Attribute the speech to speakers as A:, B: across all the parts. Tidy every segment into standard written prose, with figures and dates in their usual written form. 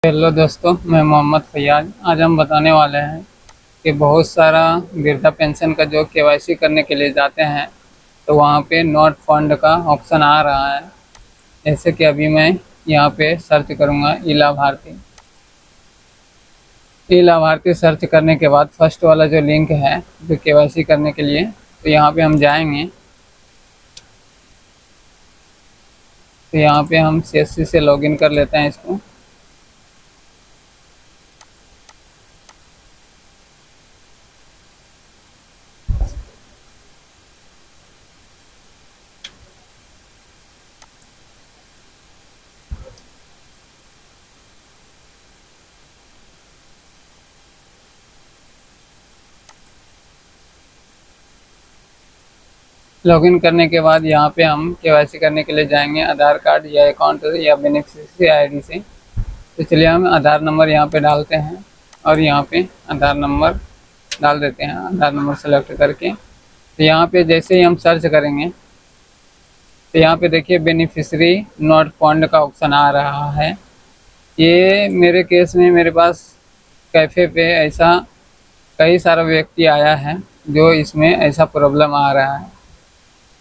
A: Hello दोस्तों, मैं मोहम्मद फैयाज। आज हम बताने वाले हैं कि बहुत सारा वृद्धा पेंशन का जो केवाईसी करने के लिए जाते हैं तो वहाँ पे नॉट फंड का ऑप्शन आ रहा है। जैसे कि अभी मैं यहाँ पे सर्च करूँगा ई लाभार्थी सर्च करने के बाद फर्स्ट वाला जो लिंक है जो केवाईसी करने के लिए, तो यहाँ पे हम जाएंगे। तो यहाँ पे हम CSC से लॉगिन कर लेते हैं इसको। लॉगिन करने के बाद यहाँ पे हम केवाईसी करने के लिए जाएंगे आधार कार्ड या अकाउंट या बेनिफिशियरी आईडी से। तो चलिए हम आधार नंबर यहाँ पे डालते हैं और यहाँ पे आधार नंबर डाल देते हैं। आधार नंबर सेलेक्ट करके तो यहाँ पे जैसे ही हम सर्च करेंगे तो यहाँ पे देखिए बेनिफिशियरी नॉट फंड का ऑप्शन आ रहा है। ये मेरे केस में मेरे पास कैफ़े पे ऐसा कई सारा व्यक्ति आया है जो इसमें ऐसा प्रॉब्लम आ रहा है,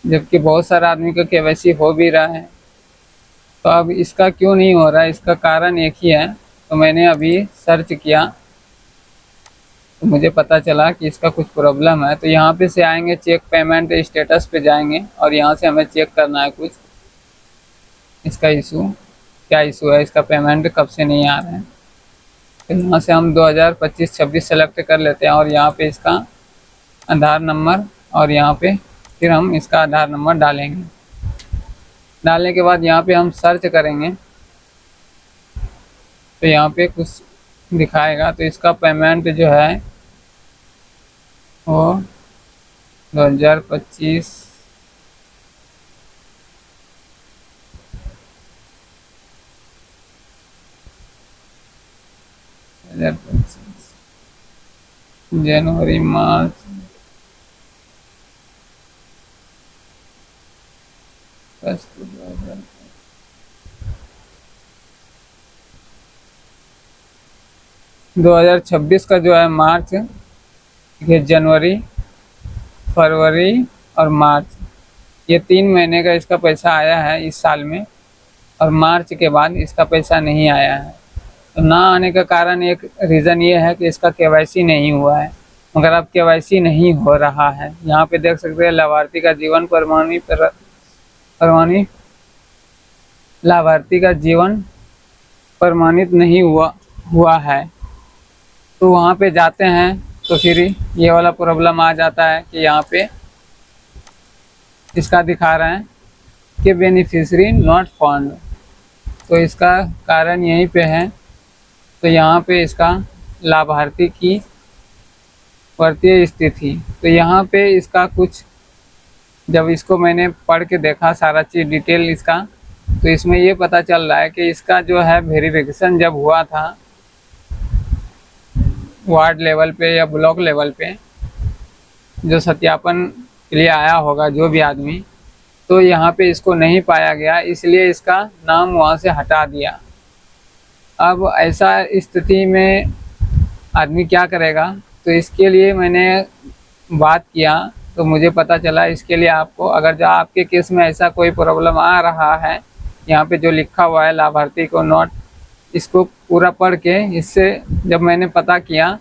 A: जबकि बहुत सारा आदमी का केवाईसी हो भी रहा है। तो अब इसका क्यों नहीं हो रहा है, इसका कारण एक ही है। तो मैंने अभी सर्च किया तो मुझे पता चला कि इसका कुछ प्रॉब्लम है। तो यहाँ पे से आएंगे, चेक पेमेंट स्टेटस पे जाएंगे और यहाँ से हमें चेक करना है कुछ इसका इशू, क्या इशू है, इसका पेमेंट कब से नहीं आ रहा है। तो यहाँ से हम 2025-26 सेलेक्ट कर लेते हैं और यहाँ पे इसका आधार नंबर और यहाँ पे फिर हम इसका आधार नंबर डालेंगे। डालने के बाद यहाँ पे हम सर्च करेंगे तो यहाँ पे कुछ दिखाएगा। तो इसका पेमेंट जो है वो 2025 जनवरी मार्च 2026 का जो है मार्च, ये जनवरी, फरवरी और मार्च, ये 3 महीने का इसका पैसा आया है इस साल में। और मार्च के बाद इसका पैसा नहीं आया है। तो ना आने का कारण एक रीज़न ये है कि इसका केवाईसी नहीं हुआ है। मगर अब केवाईसी नहीं हो रहा है। यहाँ पे देख सकते हैं लाभार्थी का जीवन लाभार्थी का जीवन प्रमाणित नहीं हुआ है। तो वहाँ पे जाते हैं तो फिर ये वाला प्रॉब्लम आ जाता है कि यहाँ पे इसका दिखा रहे हैं कि बेनिफिशियरी नॉट फाउंड। तो इसका कारण यहीं पे है। तो यहाँ पे इसका लाभार्थी की वर्तीय स्थिति, तो यहाँ पे इसका कुछ, जब इसको मैंने पढ़ के देखा सारा चीज़ डिटेल इसका, तो इसमें ये पता चल रहा है कि इसका जो है वेरिफिकेशन जब हुआ था वार्ड लेवल पे या ब्लॉक लेवल पे, जो सत्यापन के लिए आया होगा जो भी आदमी, तो यहाँ पे इसको नहीं पाया गया, इसलिए इसका नाम वहाँ से हटा दिया। अब ऐसा स्थिति में आदमी क्या करेगा, तो इसके लिए मैंने बात किया तो मुझे पता चला इसके लिए आपको, अगर जो आपके केस में ऐसा कोई प्रॉब्लम आ रहा है, यहाँ पे जो लिखा हुआ है लाभार्थी को नोट, इसको पूरा पढ़ के इससे जब मैंने पता किया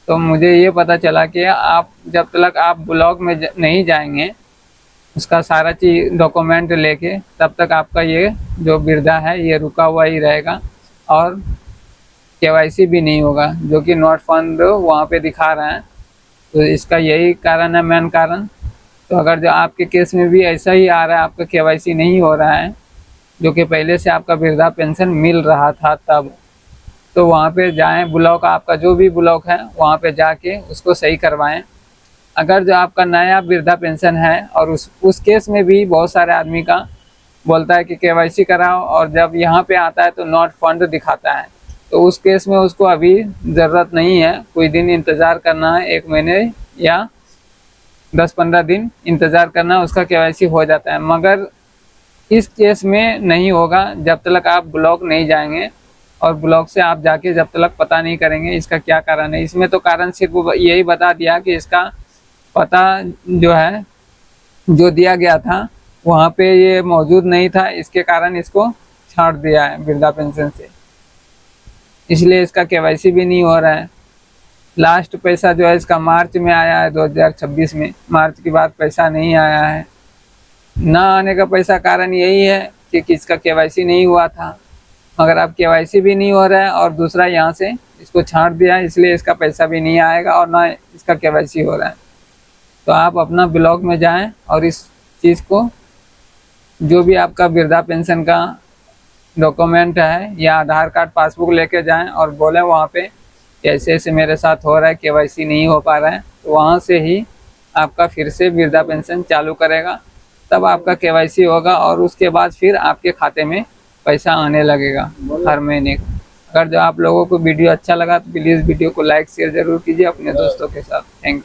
A: तो मुझे ये पता चला कि आप जब तक आप ब्लॉक में नहीं जाएंगे उसका सारा चीज़ डॉक्यूमेंट लेके, तब तक आपका ये जो वृद्धा है ये रुका हुआ ही रहेगा और केवाईसी भी नहीं होगा, जो कि नॉट फंड वहाँ पे दिखा रहा है। तो इसका यही कारण है, मेन कारण। तो अगर जो आपके केस में भी ऐसा ही आ रहा है, आपका केवाईसी नहीं हो रहा है, जो कि पहले से आपका वृद्धा पेंशन मिल रहा था तब, तो वहाँ पे जाएं, ब्लॉक आपका जो भी ब्लॉक है वहाँ पे जाके उसको सही करवाएं। अगर जो आपका नया वृद्धा पेंशन है और उस केस में भी बहुत सारे आदमी का बोलता है कि केवाईसी कराओ, और जब यहाँ पे आता है तो नॉट फंड दिखाता है, तो उस केस में उसको अभी ज़रूरत नहीं है, कुछ दिन इंतज़ार करना है, 1 महीने या 10-15 दिन इंतज़ार करना है, उसका केवाईसी हो जाता है। मगर इस केस में नहीं होगा जब तक आप ब्लॉक नहीं जाएंगे। और ब्लॉक से आप जाके जब तक पता नहीं करेंगे इसका क्या कारण है। इसमें तो कारण सिर्फ यही बता दिया कि इसका पता जो है जो दिया गया था वहाँ पे ये मौजूद नहीं था, इसके कारण इसको छांट दिया है वृद्धा पेंशन से, इसलिए इसका केवाईसी भी नहीं हो रहा है। लास्ट पैसा जो है इसका मार्च में आया है 2026 में, मार्च के बाद पैसा नहीं आया है। ना आने का पैसा कारण यही है कि इसका केवाईसी नहीं हुआ था, मगर अब केवाईसी भी नहीं हो रहा है और दूसरा यहाँ से इसको छांट दिया है, इसलिए इसका पैसा भी नहीं आएगा और ना इसका केवाईसी हो रहा है। तो आप अपना ब्लॉक में जाएं और इस चीज़ को, जो भी आपका वृद्धा पेंशन का डॉक्यूमेंट है या आधार कार्ड पासबुक लेके जाएं और बोलें वहाँ पे ऐसे ऐसे मेरे साथ हो रहा है, केवाईसी नहीं हो पा रहा है, तो वहाँ से ही आपका फिर से वृद्धा पेंशन चालू करेगा, तब आपका केवाईसी होगा और उसके बाद फिर आपके खाते में पैसा आने लगेगा हर महीने का। अगर जो आप लोगों को वीडियो अच्छा लगा तो प्लीज़ वीडियो को लाइक शेयर ज़रूर कीजिए अपने दोस्तों के साथ। Thank you.